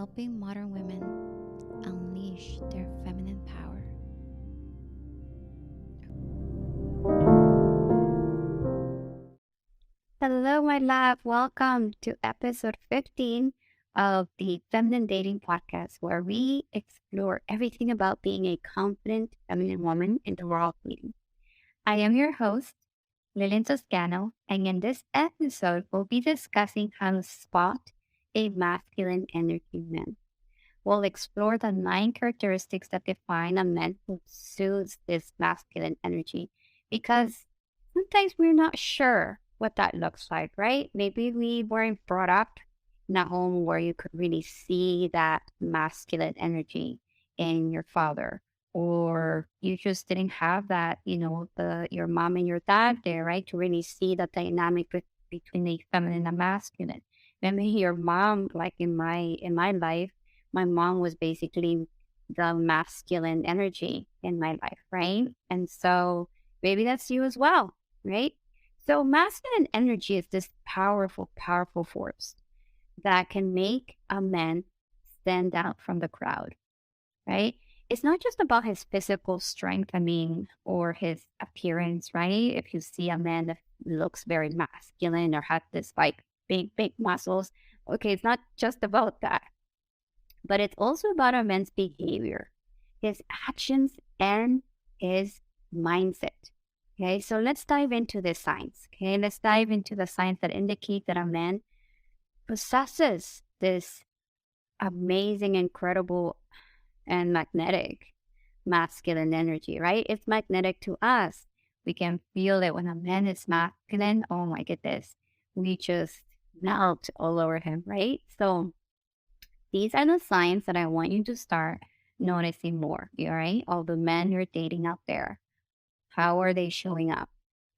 helping modern women unleash their feminine power. Hello, my love. Welcome to episode 15 of the Feminine Dating Podcast, where we explore everything about being a confident feminine woman in the world meeting. I am your host, Lillian Toscano, and in this episode, we'll be discussing how to spot a masculine energy man. We'll explore the 9 characteristics that define a man who suits this masculine energy because sometimes we're not sure what that looks like, right? Maybe we weren't brought up in a home where you could really see that masculine energy in your father, or you just didn't have that, your mom and your dad there, right? To really see the dynamic between the feminine and masculine. Maybe your mom, like in my life, my mom was basically the masculine energy in my life, right? And so maybe that's you as well, right? So masculine energy is this powerful, powerful force that can make a man stand out from the crowd, right? It's not just about his physical strength, or his appearance, right? If you see a man that looks very masculine or has this like big, big muscles, okay, it's not just about that, but it's also about a man's behavior, his actions, and his mindset. Okay, so let's dive into the signs. Okay, let's dive into the signs that indicate that a man possesses this amazing, incredible, and magnetic masculine energy, right? It's magnetic to us. We can feel it when a man is masculine. Oh my goodness, we just melt all over him, right? So these are the signs that I want you to start noticing more, all right? All the men you're dating out there. How are they showing up?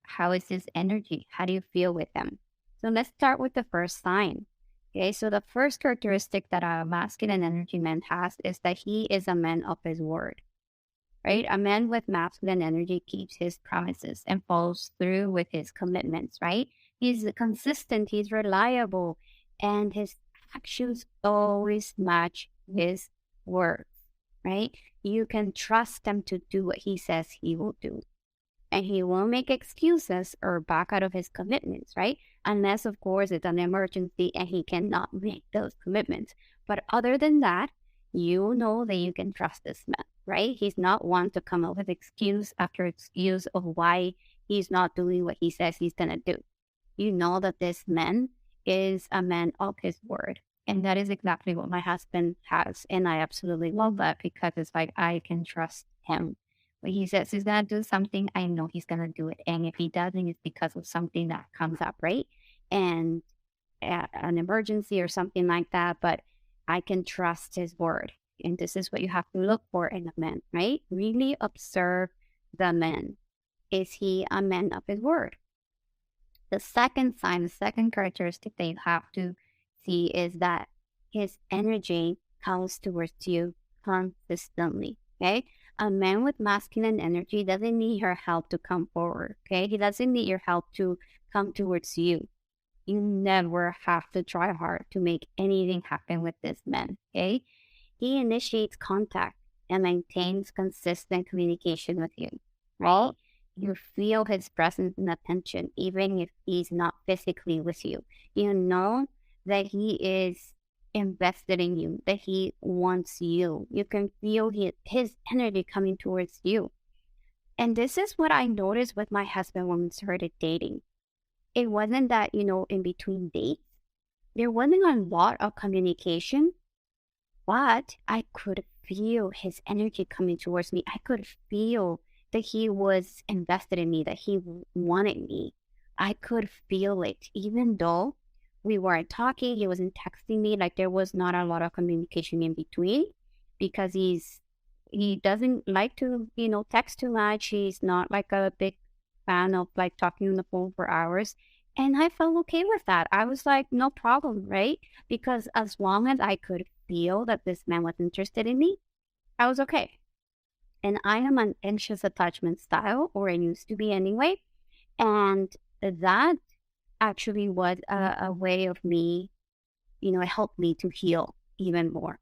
How is his energy? How do you feel with them? So let's start with the first sign. Okay, so the first characteristic that a masculine energy man has is that he is a man of his word, right? A man with masculine energy keeps his promises and follows through with his commitments, right? He's consistent, he's reliable, and his actions always match his words, right? You can trust him to do what he says he will do. And he won't make excuses or back out of his commitments, right? Unless, of course, it's an emergency and he cannot make those commitments. But other than that, you know that you can trust this man, right? He's not one to come up with excuse after excuse of why he's not doing what he says he's going to do. You know that this man is a man of his word. And that is exactly what my husband has. And I absolutely love that because it's like I can trust him. When he says he's going to do something, I know he's going to do it. And if he doesn't, it's because of something that comes up, right? And an emergency or something like that. But I can trust his word. And this is what you have to look for in a man, right? Really observe the man. Is he a man of his word? The second sign, the second characteristic that you have to see is that his energy comes towards you consistently, okay? A man with masculine energy doesn't need your help to come forward, okay? He doesn't need your help to come towards you. You never have to try hard to make anything happen with this man, okay? He initiates contact and maintains consistent communication with you, right? You feel his presence and attention, even if he's not physically with you. You know that he is invested in you, that he wants you. You can feel his energy coming towards you. And this is what I noticed with my husband when we started dating. It wasn't that, in between dates, there wasn't a lot of communication, but I could feel his energy coming towards me. I could feel that he was invested in me, that he wanted me. I could feel it, even though we weren't talking, he wasn't texting me, like there was not a lot of communication in between because he doesn't like to, text too much. He's not like a big fan of like talking on the phone for hours. And I felt okay with that. I was like, no problem, right? Because as long as I could feel that this man was interested in me, I was okay. And I am an anxious attachment style, or I used to be anyway. And that actually was a way of me, it helped me to heal even more.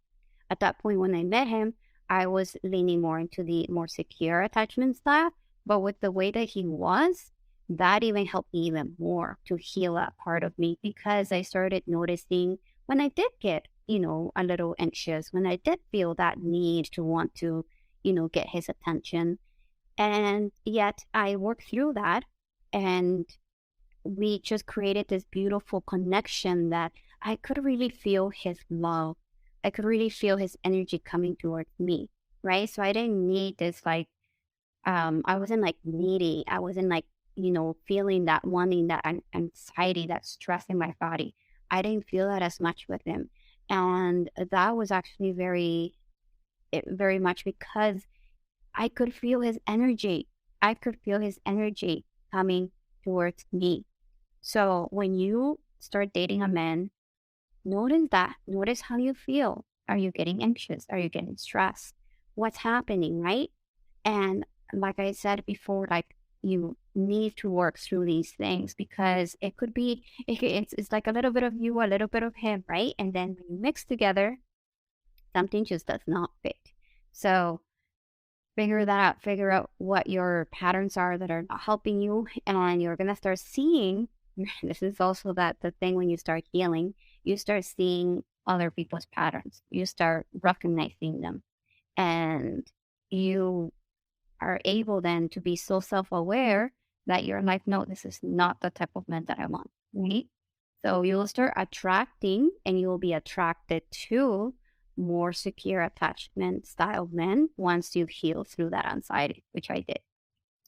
At that point, when I met him, I was leaning more into the more secure attachment style. But with the way that he was, that even helped me even more to heal that part of me because I started noticing when I did get, a little anxious, when I did feel that need to want to, get his attention. And yet I worked through that and we just created this beautiful connection that I could really feel his love. I could really feel his energy coming towards me, right? So I didn't need this like I wasn't like needy. I wasn't like, feeling that wanting that anxiety, that stress in my body. I didn't feel that as much with him. And that was actually very much because I could feel his energy. I could feel his energy coming towards me. So when you start dating a man, notice that. Notice how you feel. Are you getting anxious? Are you getting stressed? What's happening, right? And like I said before, like you need to work through these things because it could be, it's like a little bit of you, a little bit of him, right? And then when you mix together, something just does not fit. So figure that out, figure out what your patterns are that are not helping you. And you're going to start seeing, this is also that the thing when you start healing, you start seeing other people's patterns. You start recognizing them and you are able then to be so self-aware that you're like, no, this is not the type of man that I want, right? So you'll start attracting and you'll be attracted to more secure attachment style men once you heal through that anxiety, which I did.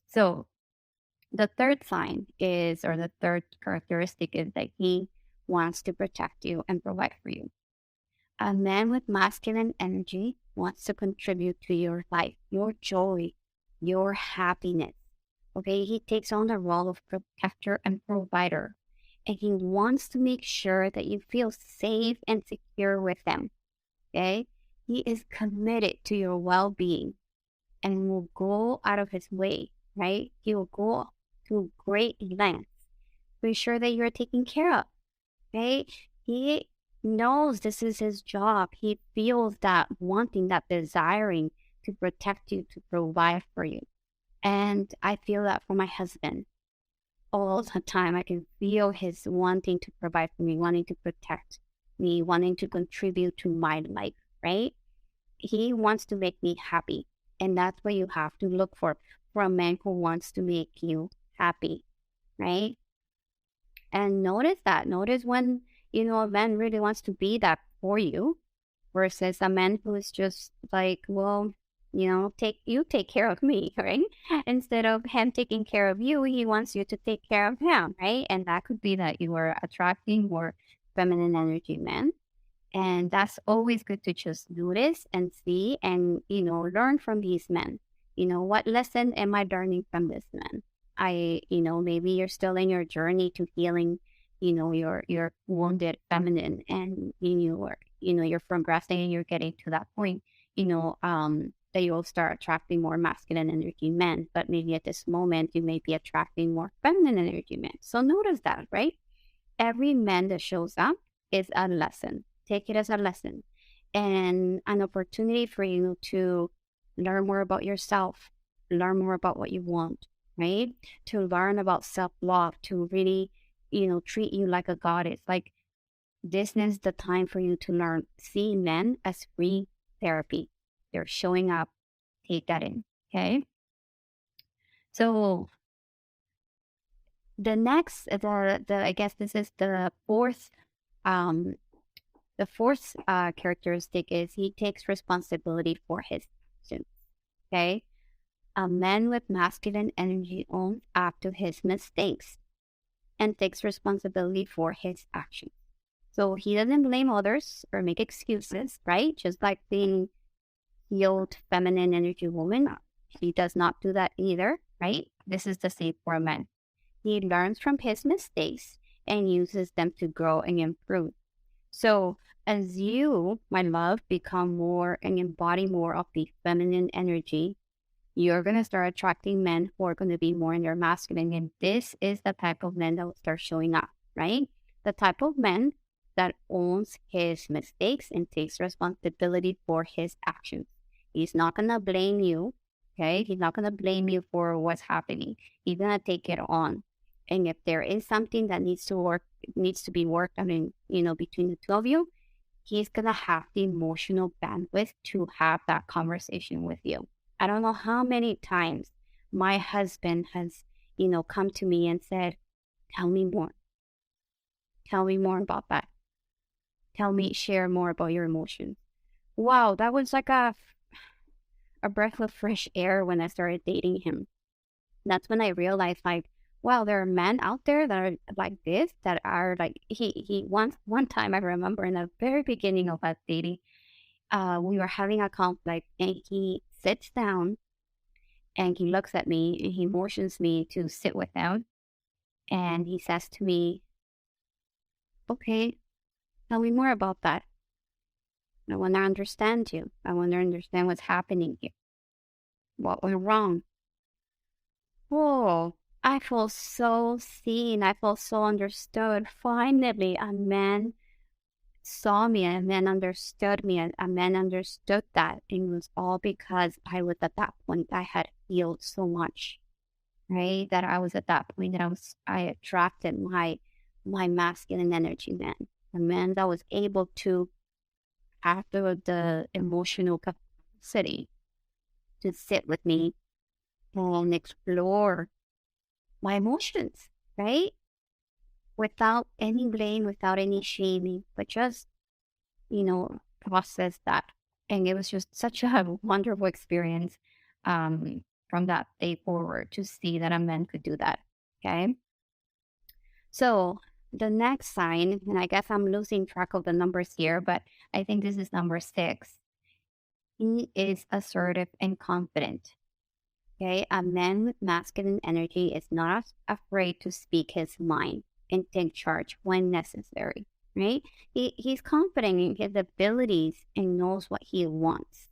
So the third sign is, or the third characteristic is that he wants to protect you and provide for you. A man with masculine energy wants to contribute to your life, your joy, your happiness. Okay, he takes on the role of protector and provider, and he wants to make sure that you feel safe and secure with him. Okay, he is committed to your well being and will go out of his way, right? He will go to great lengths to ensure that you're taken care of, right? He knows this is his job. He feels that wanting, that desiring to protect you, to provide for you. And I feel that for my husband all the time. I can feel his wanting to provide for me, wanting to protect me, wanting to contribute to my life, right? He wants to make me happy. And that's what you have to look for a man who wants to make you happy, right? And notice that. Notice when, a man really wants to be that for you versus a man who is just like, well, take care of me, right? Instead of him taking care of you, he wants you to take care of him, right? And that could be that you are attracting more feminine energy men. And that's always good to just notice and see and, learn from these men. What lesson am I learning from this man? Maybe you're still in your journey to healing, your wounded feminine and you're progressing and you're getting to that point, that you'll start attracting more masculine energy men. But maybe at this moment, you may be attracting more feminine energy men. So notice that, right? Every man that shows up is a lesson. Take it as a lesson and an opportunity for you to learn more about yourself, learn more about what you want, right? To learn about self-love, to really, treat you like a goddess. Like this is the time for you to learn. See men as free therapy. They're showing up. Take that in. Okay. So the next, I guess this is the fourth characteristic is he takes responsibility for his actions. Okay. A man with masculine energy owns up to his mistakes and takes responsibility for his actions. So he doesn't blame others or make excuses, right? Just like the healed feminine energy woman, he does not do that either, right? This is the same for a man. He learns from his mistakes and uses them to grow and improve. So as you, my love, become more and embody more of the feminine energy, you're going to start attracting men who are going to be more in their masculine. And this is the type of men that will start showing up, right? The type of men that owns his mistakes and takes responsibility for his actions. He's not going to blame you. Okay. He's not going to blame you for what's happening. He's going to take it on. And if there is something that needs to be worked on, between the two of you, he's going to have the emotional bandwidth to have that conversation with you. I don't know how many times my husband has, come to me and said, tell me more. Tell me more about that. Share more about your emotions. Wow, that was like a breath of fresh air when I started dating him. That's when I realized, like, wow, there are men out there that are like this, that are like, one time I remember in the very beginning of us dating, we were having a conflict, and he sits down and he looks at me and he motions me to sit with him. And he says to me, okay, tell me more about that. I want to understand you. I want to understand what's happening here. What went wrong? Oh, I feel so seen. I feel so understood. Finally, a man saw me, a man understood me, a man understood that. And it was all because I was at that point, I had healed so much, right? That I was at that point that I attracted my masculine energy man, a man that was able to have the emotional capacity to sit with me and explore my emotions, right? Without any blame, without any shaming, but just, process that. And it was just such a wonderful experience from that day forward to see that a man could do that. Okay. So the next sign, and I guess I'm losing track of the numbers here, but I think this is number 6. He is assertive and confident. Okay, a man with masculine energy is not afraid to speak his mind and take charge when necessary, right? He's confident in his abilities and knows what he wants.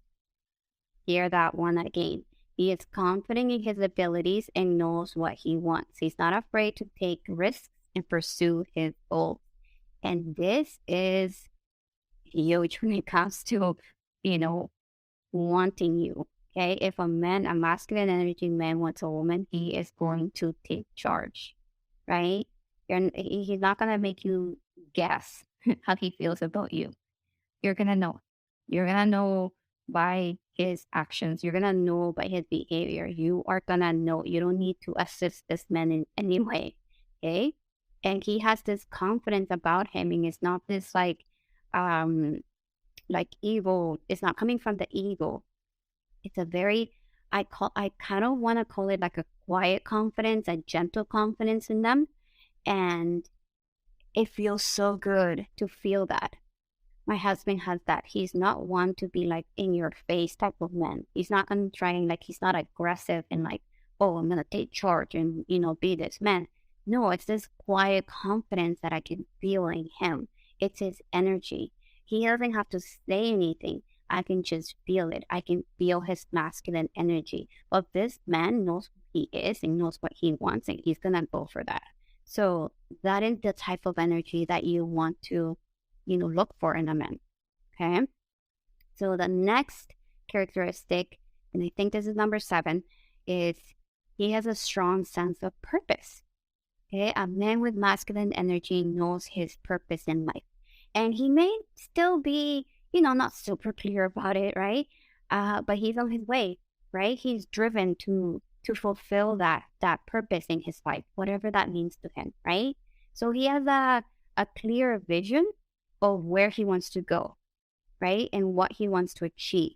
Hear that one again. He is confident in his abilities and knows what he wants. He's not afraid to take risks and pursue his goals. And this is huge when it comes to, wanting you. Okay, if a masculine energy man wants a woman, he is going to take charge, right? He's not going to make you guess how he feels about you. You're going to know. You're going to know by his actions. You're going to know by his behavior. You are going to know. You don't need to assist this man in any way, okay? And he has this confidence about him, and it's not this like ego. It's not coming from the ego. It's a very, I kind of want to call it like a quiet confidence, a gentle confidence in them. And it feels so good to feel that. My husband has that. He's not one to be like in your face type of man. He's not going to try and he's not aggressive and like, oh, I'm going to take charge and, be this man. No, it's this quiet confidence that I can feel in him. It's his energy. He doesn't have to say anything. I can just feel it. I can feel his masculine energy. But this man knows who he is and knows what he wants, and he's going to go for that. So that is the type of energy that you want to, look for in a man. Okay. So the next characteristic, and I think this is number 7, is he has a strong sense of purpose. Okay. A man with masculine energy knows his purpose in life. And he may still be, not super clear about it, right? But he's on his way, right? He's driven to fulfill that purpose in his life, whatever that means to him, right? So he has a clear vision of where he wants to go, right? And what he wants to achieve.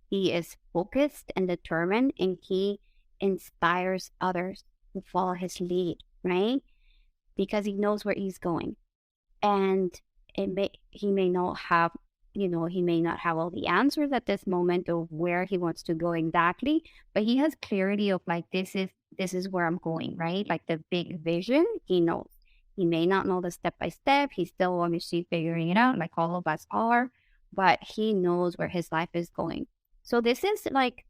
He is focused and determined, and he inspires others to follow his lead, right? Because he knows where he's going. And he may not have all the answers at this moment of where he wants to go exactly, but he has clarity of like, this is where I'm going, right? Like the big vision, he knows. He may not know the step by step. He's still obviously figuring it out, like all of us are, but he knows where his life is going. So this is like,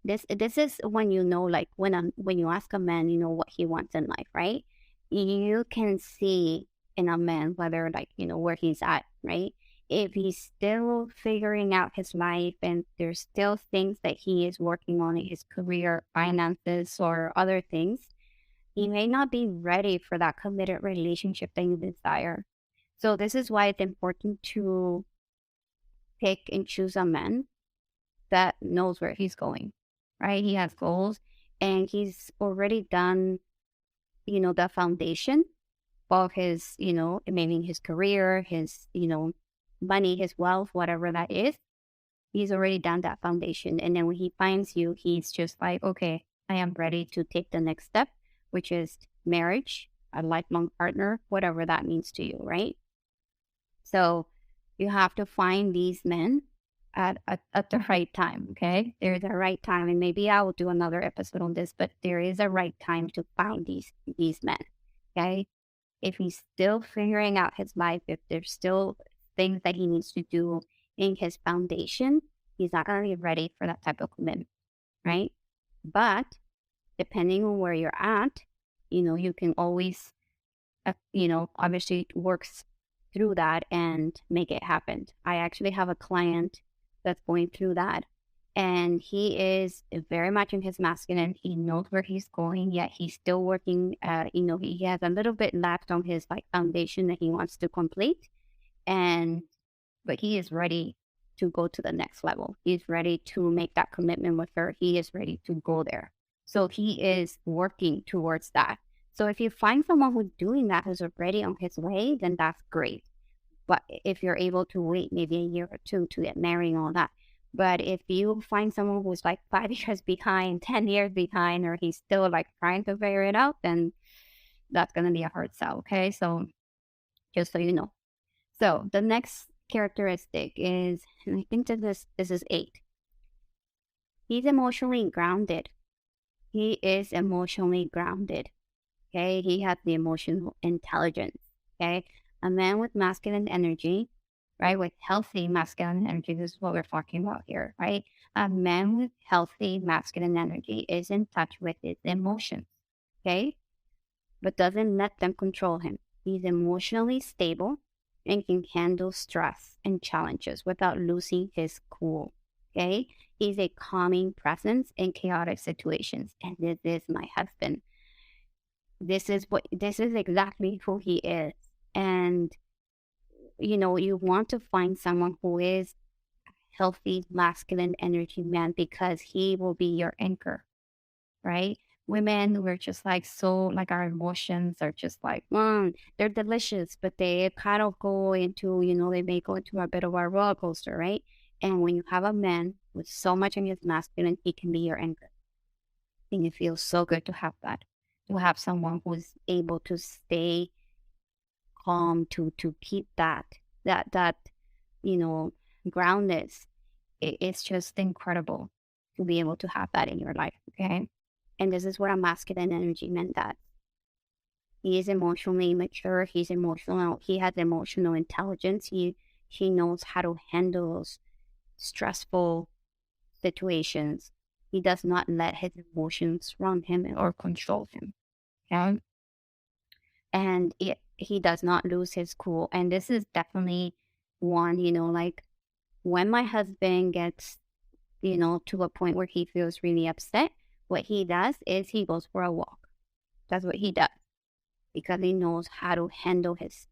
this is when like when you ask a man, what he wants in life, right? You can see in a man, whether like, where he's at, right? If he's still figuring out his life and there's still things that he is working on in his career, finances, or other things, he may not be ready for that committed relationship that you desire. So this is why it's important to pick and choose a man that knows where he's going, right? He has goals and he's already done, the foundation of his, maybe his career, his, money, his wealth, whatever that is. He's already done that foundation. And then when he finds you, he's just like, okay, I am ready to take the next step, which is marriage, a lifelong partner, whatever that means to you, right? So you have to find these men at the right time, okay? There's a right time. And maybe I will do another episode on this, but there is a right time to find these men, okay? If he's still figuring out his life, if there's still things that he needs to do in his foundation, he's not going to be ready for that type of commitment, right? But depending on where you're at, you can always, obviously works through that and make it happen. I actually have a client that's going through that. And he is very much in his masculine. He knows where he's going, yet he's still working. He has a little bit left on his like foundation that he wants to complete. But he is ready to go to the next level. He's ready to make that commitment with her. He is ready to go there. So he is working towards that. So if you find someone who's doing that, who's already on his way, then that's great. But if you're able to wait maybe a year or two to get married and all that. But if you find someone who's like 5 years behind, 10 years behind, or he's still like trying to figure it out, then that's going to be a hard sell. Okay. So just so you know. So the next characteristic is, and I think that this is 8. He's emotionally grounded. He is emotionally grounded. Okay. He has the emotional intelligence. Okay. A man with masculine energy, right? With healthy masculine energy. This is what we're talking about here, right? A man with healthy masculine energy is in touch with his emotions. Okay. But doesn't let them control him. He's emotionally stable and can handle stress and challenges without losing his cool. Okay. He's a calming presence in chaotic situations. And this is my husband. This is exactly who he is. And, you want to find someone who is healthy, masculine energy man because he will be your anchor, right? Women, we're just like like our emotions are just like, they're delicious, but they kind of go into, they may go into a bit of a roller coaster, right? And when you have a man with so much in his masculine, he can be your anchor. And it feels so good to have that, to have someone who's able to stay calm, to keep that groundedness. It's just incredible to be able to have that in your life. Okay. And this is what a masculine energy meant, that he is emotionally mature. He has emotional intelligence. He knows how to handle those stressful situations. He does not let his emotions run him or control him. Okay. And he does not lose his cool. And this is definitely one, like when my husband gets, to a point where he feels really upset, what he does is he goes for a walk. That's what he does, because he knows how to handle this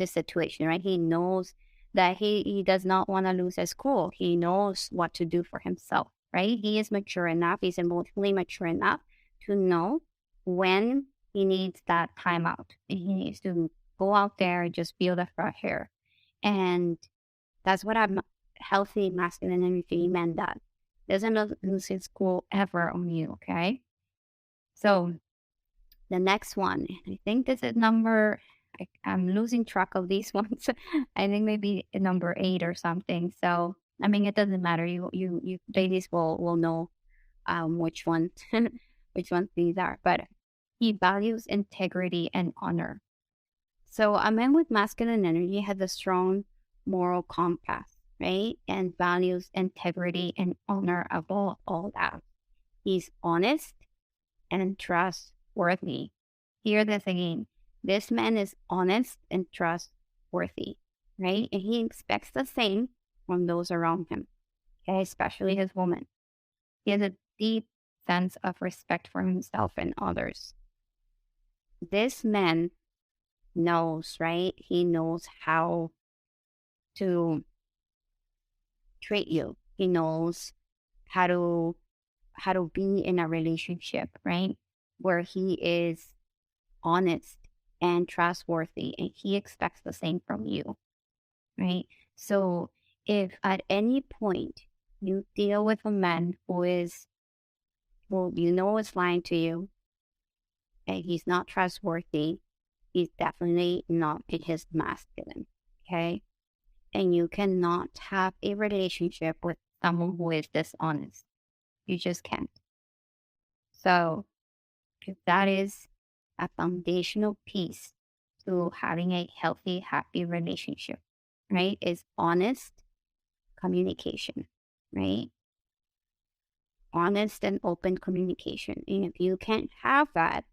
situation, right? He knows that he does not want to lose his cool. He knows what to do for himself, right? He is mature enough. He's emotionally mature enough to know when he needs that time out. He needs to go out there and just feel the fresh air. And that's what a healthy masculine energy man does. Doesn't lose his cool ever on you, okay? So the next one, I think this is I'm losing track of these ones. I think maybe number 8 or something. So, I mean, it doesn't matter. You ladies will know which ones these are. But he values integrity and honor. So a man with masculine energy has a strong moral compass, right? And values integrity and honor above all that. He's honest and trustworthy. Hear this again. This man is honest and trustworthy, right? And he expects the same from those around him, okay, especially his woman. He has a deep sense of respect for himself and others. This man knows, right? He knows how to treat you. He knows how to be in a relationship, right? Where he is honest and trustworthy, and he expects the same from you, right? So if at any point you deal with a man who you know is lying to you and he's not trustworthy, he's definitely not in his masculine, okay? And you cannot have a relationship with someone who is dishonest. You just can't. So if that is a foundational piece to having a healthy, happy relationship, right? Is honest communication, right? Honest and open communication. And if you can't have that,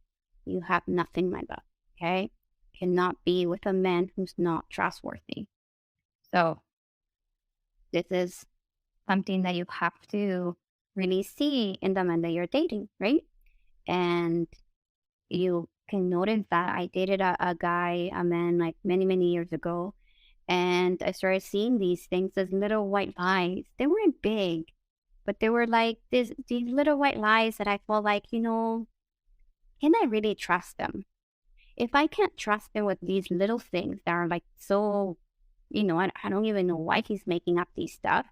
you have nothing, my love, okay? Cannot be with a man who's not trustworthy. So this is something that you have to really see in the man that you're dating, right? And you can notice that I dated a guy, a man, like many, many years ago. And I started seeing these things as little white lies. They weren't big, but they were like these little white lies that I felt like, can I really trust them? If I can't trust them with these little things that are like so, I don't even know why he's making up these stuff.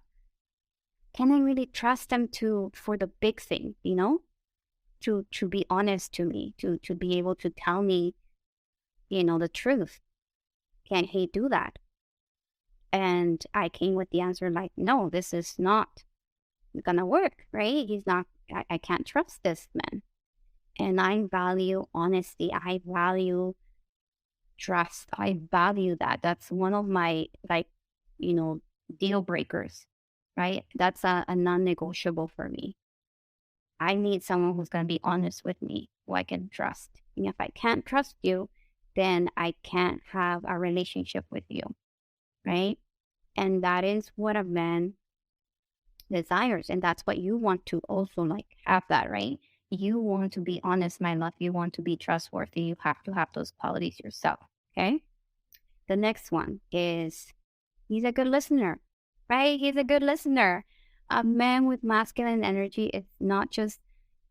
Can I really trust them for the big thing, to be honest to me, to be able to tell me, the truth? Can he do that? And I came with the answer like, no, this is not gonna work, right? He's not, I can't trust this man. And I value honesty. I value trust. I value that. That's one of my, deal breakers, right? That's a non-negotiable for me. I need someone who's going to be honest with me, who I can trust. And if I can't trust you, then I can't have a relationship with you, right? And that is what a man desires. And that's what you want to also have that, right? You want to be honest, my love. You want to be trustworthy. You have to have those qualities yourself, okay? The next one is he's a good listener, right? He's a good listener. A man with masculine energy is not just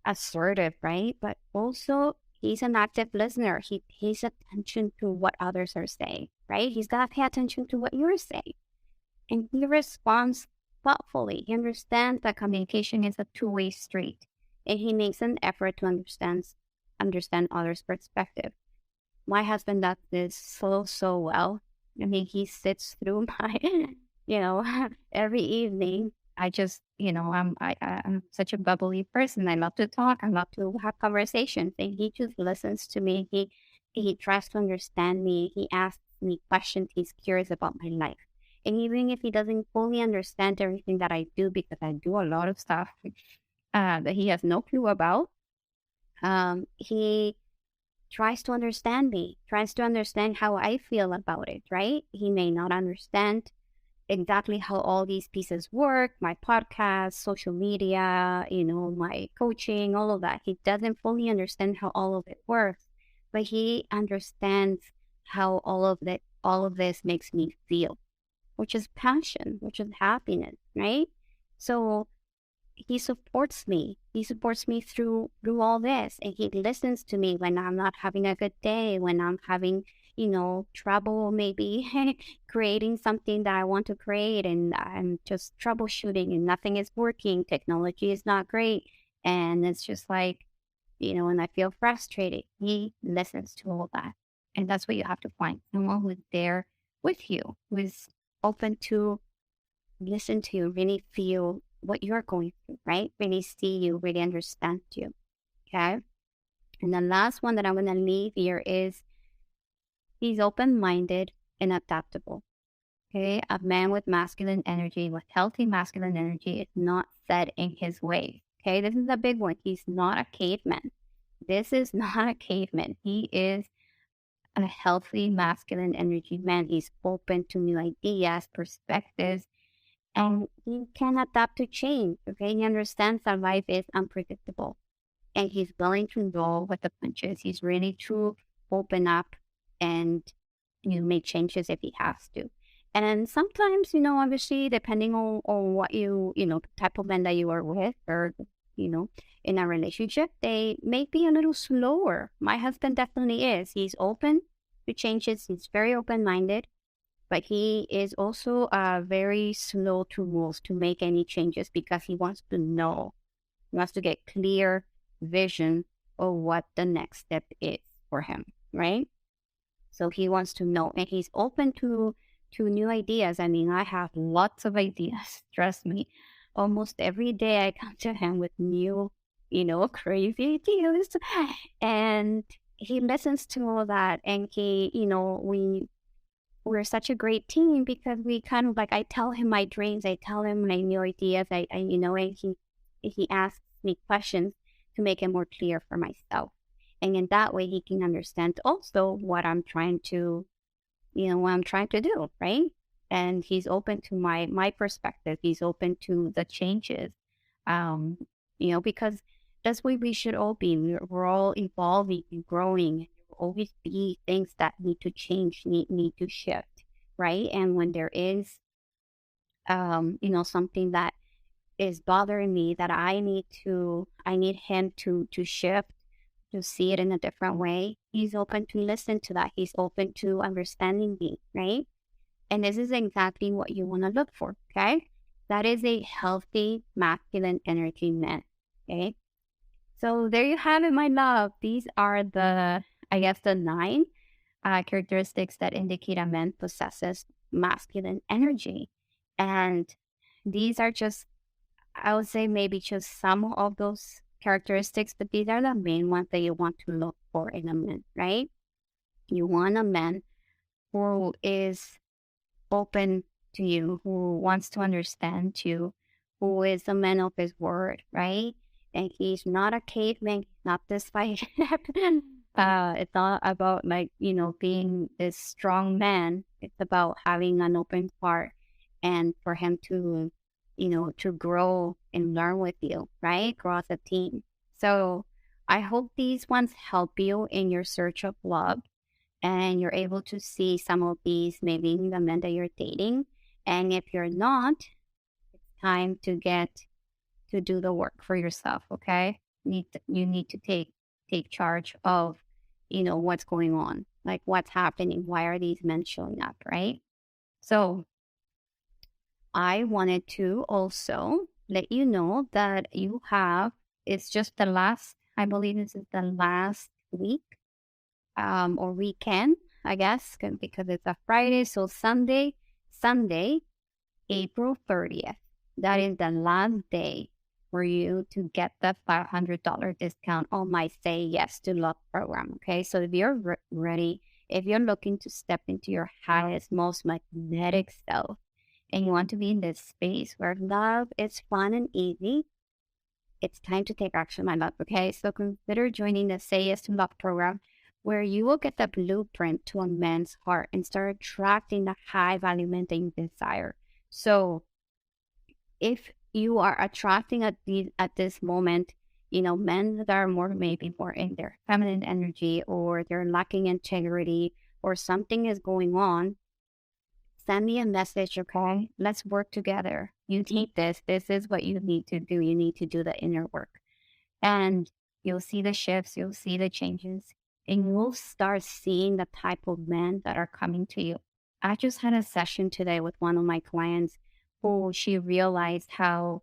assertive, right? But also he's an active listener. He pays attention to what others are saying, right? He's got to pay attention to what you're saying. And he responds thoughtfully. He understands that communication is a two-way street. And he makes an effort to understand others' perspective. My husband does this so well. I mean, he sits through my, every evening. I just, I'm such a bubbly person. I love to talk. I love to have conversations. And he just listens to me. He tries to understand me. He asks me questions. He's curious about my life. And even if he doesn't fully understand everything that I do, because I do a lot of stuff that he has no clue about, he tries to understand me, tries to understand how I feel about it, right? He may not understand exactly how all these pieces work, my podcast, social media, my coaching, all of that. He doesn't fully understand how all of it works, but he understands how all of this makes me feel, which is passion, which is happiness, right? So he supports me. He supports me through all this, and he listens to me when I'm not having a good day, when I'm having, trouble maybe creating something that I want to create, and I'm just troubleshooting and nothing is working. Technology is not great, and it's just like, and I feel frustrated. He listens to all that, and that's what you have to find: someone who's there with you, who is open to listen to you, really feel what you're going through, right? Really see you, really understand you. Okay. And the last one that I'm going to leave here is he's open-minded and adaptable. Okay. A man with masculine energy, with healthy masculine energy, is not set in his ways. Okay. This is a big one. He's not a caveman. This is not a caveman. He is a healthy masculine energy man. He's open to new ideas, perspectives, and he can adapt to change. Okay. He understands that life is unpredictable and he's willing to roll with the punches. He's ready to open up and make changes if he has to. And then sometimes, obviously, depending on what the type of man that you are with or, in a relationship, they may be a little slower. My husband definitely is. He's open to changes. He's very open-minded, but he is also very slow to move to make any changes because he wants to know. He wants to get clear vision of what the next step is for him, right? So he wants to know, and he's open to new ideas. I mean, I have lots of ideas. Trust me. Almost every day I come to him with new, crazy ideas. And he listens to all that. And he, we're such a great team because we kind of like, I tell him my dreams, I tell him my new ideas, and he asks me questions to make it more clear for myself. And in that way, he can understand also what I'm trying to do, right? And he's open to my perspective. He's open to the changes, because that's what we should all be. We're all evolving and growing. There will always be things that need to change, need to shift, right? And when there is, something that is bothering me that I need him to shift, to see it in a different way. He's open to listen to that. He's open to understanding me, right? And this is exactly what you want to look for, okay? That is a healthy masculine energy man, okay? So there you have it, my love. These are the 9 characteristics that indicate a man possesses masculine energy. And these are just, I would say, maybe just some of those characteristics, but these are the main ones that you want to look for in a man, right? You want a man who is open to you, who wants to understand you, who is a man of his word, right? And he's not a caveman, he's not this fight. It's not about being this strong man. It's about having an open heart and for him to to grow and learn with you, right? Grow as a team. So I hope these ones help you in your search of love and you're able to see some of these maybe in the men that you're dating. And if you're not, it's time to do the work for yourself, okay? You need to take charge of, what's going on, like what's happening, why are these men showing up, right? So I wanted to also let you know that it's just the last, I believe this is the last week or weekend, I guess, because it's a Friday. So Sunday, April 30th, that is the last day for you to get the $500 discount on my Say Yes to Love program. Okay. So if you're ready, if you're looking to step into your highest, most magnetic self, and you want to be in this space where love is fun and easy, it's time to take action, my love, okay? So consider joining the Say Yes to Love program, where you will get the blueprint to a man's heart and start attracting the high value men that you desire. So if you are attracting at this moment, men that are maybe more in their feminine energy, or they're lacking integrity, or something is going on, send me a message, okay? Let's work together. You need this. This is what you need to do. You need to do the inner work. And you'll see the shifts, you'll see the changes, and you'll start seeing the type of men that are coming to you. I just had a session today with one of my clients who she realized how,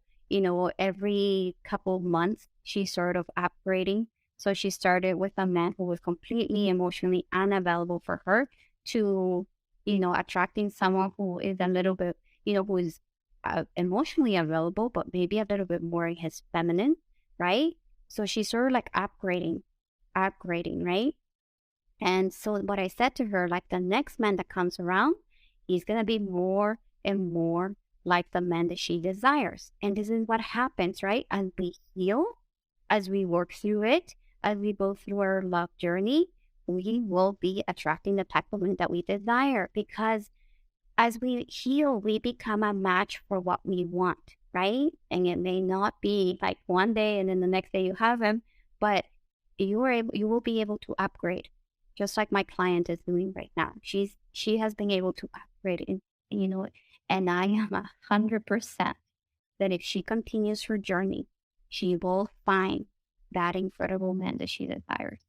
every couple of months, she's sort of upgrading. So she started with a man who was completely emotionally unavailable for her to attracting someone who is a little bit, who is emotionally available, but maybe a little bit more in his feminine, right? So she's sort of like upgrading, right? And so what I said to her, like the next man that comes around, he's going to be more and more like the man that she desires. And this is what happens, right? As we heal, as we work through it, as we go through our love journey, we will be attracting the type of woman that we desire, because as we heal, we become a match for what we want, right? And it may not be like one day and then the next day you have him, but you will be able to upgrade, just like my client is doing right now. She has been able to upgrade, you know, and I am 100% that if she continues her journey, she will find that incredible man that she desires.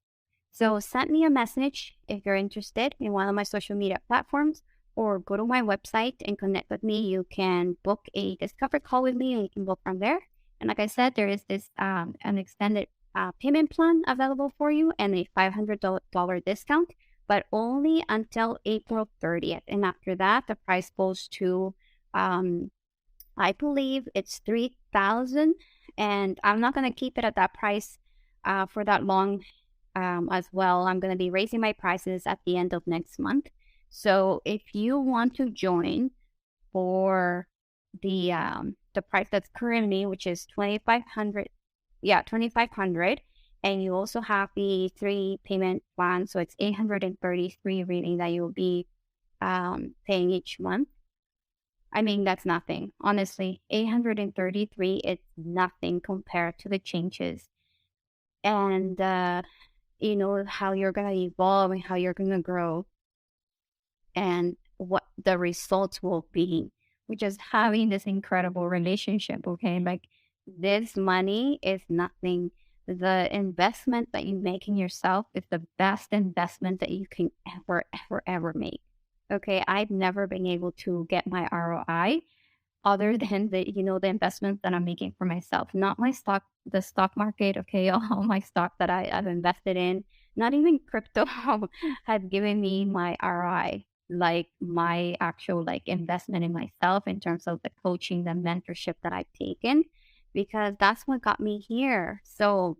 So send me a message if you're interested in one of my social media platforms, or go to my website and connect with me. You can book a discovery call with me and you can book from there. And like I said, there is this an extended payment plan available for you and a $500 discount, but only until April 30th. And after that, the price goes to, I believe it's 3,000, and I'm not going to keep it at that price for that long as well. I'm going to be raising my prices at the end of next month. So if you want to join for the price that's currently, which is 2,500, 2,500, and you also have the 3 payment plan, so it's 833 reading that you'll be paying each month. I mean, that's nothing. Honestly, 833 is nothing compared to the changes and how you're going to evolve and how you're going to grow and what the results will be, which is having this incredible relationship. Okay. Like, this money is nothing. The investment that you make in yourself is the best investment that you can ever make. Okay. I've never been able to get my ROI other than the investments that I'm making for myself, not the stock market. Okay. All my stock that I've invested in, not even crypto has given me my ROI, like my actual investment in myself in terms of the coaching, the mentorship that I've taken, because that's what got me here. So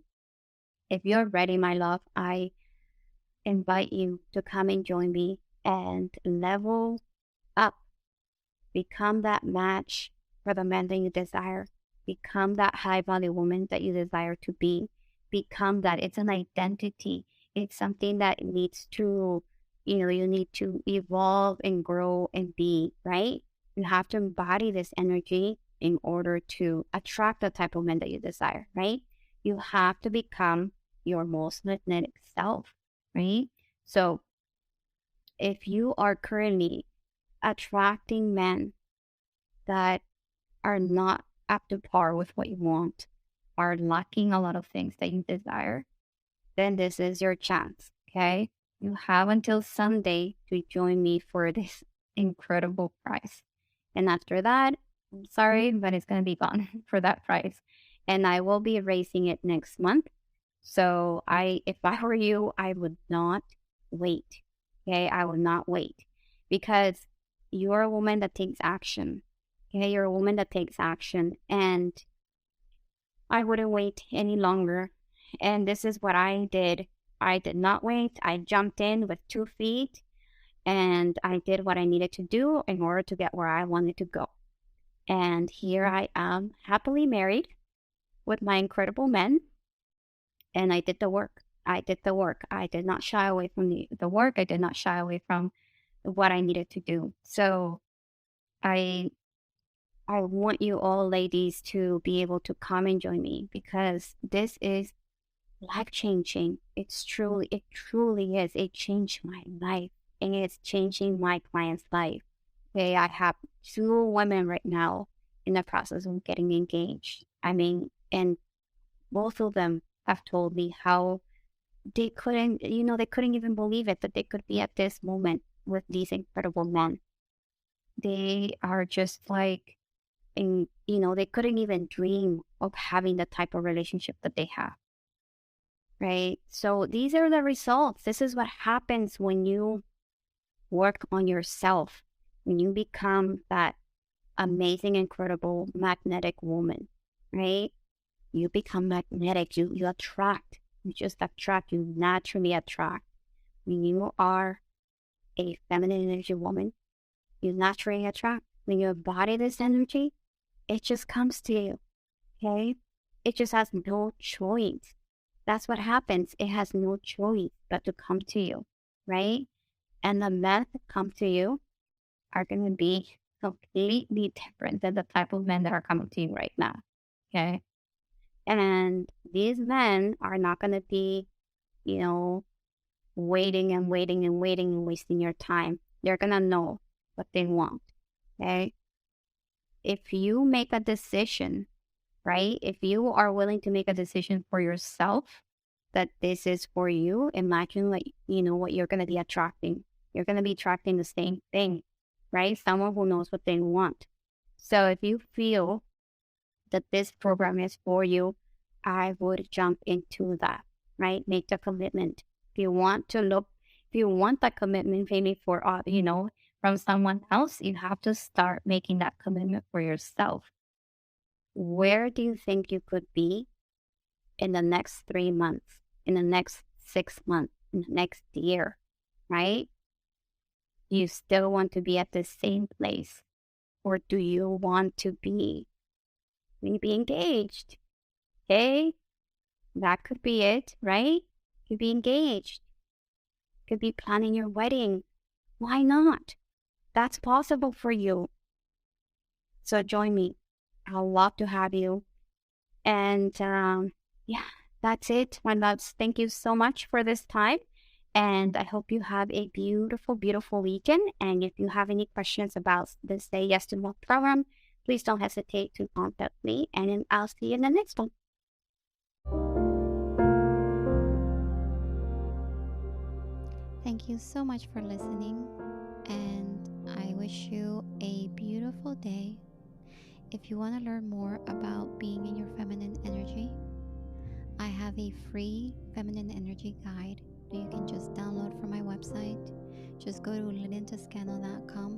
if you're ready, my love, I invite you to come and join me and level up. Become that match for the man that you desire. Become that high value woman that you desire to be. Become that. It's an identity. It's something that needs to, you need to evolve and grow and be, right? You have to embody this energy in order to attract the type of man that you desire, right? You have to become your most magnetic self, right? So if you are currently attracting men that are not up to par with what you want, are lacking a lot of things that you desire, then this is your chance, okay? You have until Sunday to join me for this incredible price. And after that, I'm sorry, but it's going to be gone for that price. And I will be raising it next month. So if I were you, I would not wait. Okay, I will not wait, because you're a woman that takes action. Okay, you're a woman that takes action, and I wouldn't wait any longer. And this is what I did. I did not wait. I jumped in with 2 feet, and I did what I needed to do in order to get where I wanted to go. And here I am, happily married with my incredible men, and I did the work. I did the work. I did not shy away from the work. I did not shy away from what I needed to do. So I want you all ladies to be able to come and join me, because this is life changing. It truly is. It changed my life, and it's changing my client's life. Okay, I have 2 women right now in the process of getting engaged. I mean, and both of them have told me how they couldn't even believe it, that they could be at this moment with these incredible men. They are just like, and they couldn't even dream of having the type of relationship that they have, right? So these are the results. This is what happens when you work on yourself, when you become that amazing, incredible, magnetic woman, right? You become magnetic. You attract. You just attract. You naturally attract. When you are a feminine energy woman, you naturally attract. When you embody this energy, it just comes to you, okay? It just has no choice. That's what happens. It has no choice but to come to you, right? And the men that come to you are going to be completely different than the type of men that are coming to you right now. Okay. And these men are not going to be, you know, waiting and waiting and waiting and wasting your time. They're going to know what they want. Okay. If you make a decision, right? If you are willing to make a decision for yourself that this is for you, imagine like, what you're going to be attracting. You're going to be attracting the same thing, right? Someone who knows what they want. So if you feel that this program is for you, I would jump into that, right? Make the commitment. If you want that commitment maybe for, from someone else, you have to start making that commitment for yourself. Where do you think you could be in the next 3 months, in the next 6 months, in the next year, right? You still want to be at the same place, or do you want to be maybe engaged? Okay, that could be it, right? Could be engaged, could be planning your wedding. Why not? That's possible for you. So join me. I'd love to have you. And yeah, that's it, my loves. Thank you so much for this time. And I hope you have a beautiful, beautiful weekend. And if you have any questions about the Say Yes to More program, please don't hesitate to contact me. And then I'll see you in the next one. Thank you so much for listening, and I wish you a beautiful day. If you want to learn more about being in your feminine energy, I have a free feminine energy guide that you can just download from my website. Just go to linintoscano.com